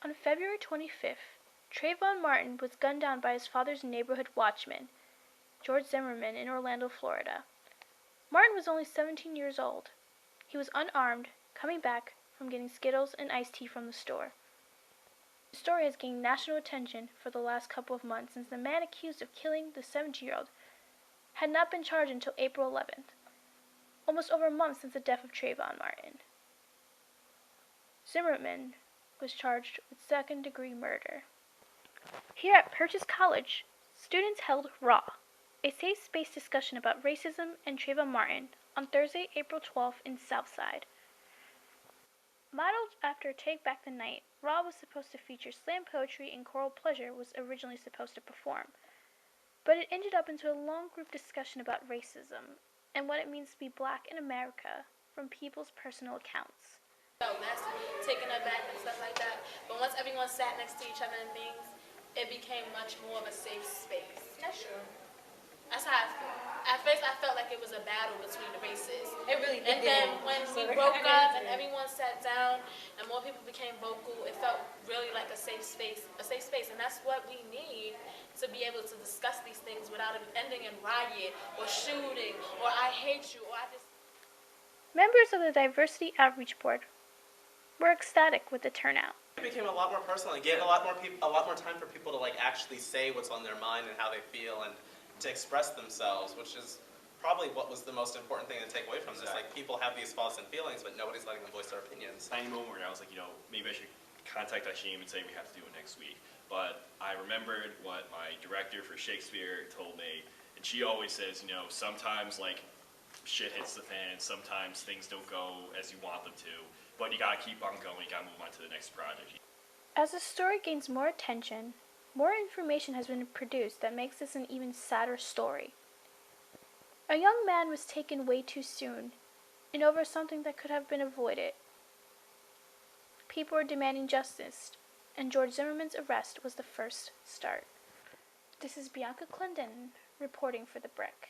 On February 25th, Trayvon Martin was gunned down by his father's neighborhood watchman, George Zimmerman, in Orlando, Florida. Martin was only 17 years old. He was unarmed, coming back from getting Skittles and iced tea from the store. The story has gained national attention for the last couple of months since the man accused of killing the 17-year-old had not been charged until April 11th, almost over a month since the death of Trayvon Martin. Zimmerman was charged with second-degree murder. Here at Purchase College, students held RAW, a safe space discussion about racism and Trayvon Martin, on Thursday, April 12th in Southside. Modeled after Take Back the Night, RAW was supposed to feature slam poetry and choral pleasure was originally supposed to perform, but it ended up into a long group discussion about racism and what it means to be black in America from people's personal accounts. That's taken aback and stuff like that. But once everyone sat next to each other and things, it became much more of a safe space. That's true. That's how I feel. At first, I felt like it was a battle between the races. It really did. And then when we broke up and everyone sat down and more people became vocal, it felt really like a safe space. And that's what we need to be able to discuss these things without it ending in riot or shooting or I hate you or I just... Members of the Diversity Outreach Board were ecstatic with the turnout. It became a lot more personal and gave a lot more time for people to actually say what's on their mind and how they feel and to express themselves, which is probably what was the most important thing to take away from this. People have these thoughts and feelings, but nobody's letting them voice their opinions. Tiny moment where I was like, maybe I should contact Ashim and say we have to do it next week. But I remembered what my director for Shakespeare told me, and she always says, sometimes shit hits the fan, sometimes things don't go as you want them to, but you gotta keep on going, you gotta move on to the next project. As the story gains more attention, more information has been produced that makes this an even sadder story. A young man was taken way too soon, and over something that could have been avoided. People are demanding justice, and George Zimmerman's arrest was the first start. This is Bianca Clendenin reporting for The Brick.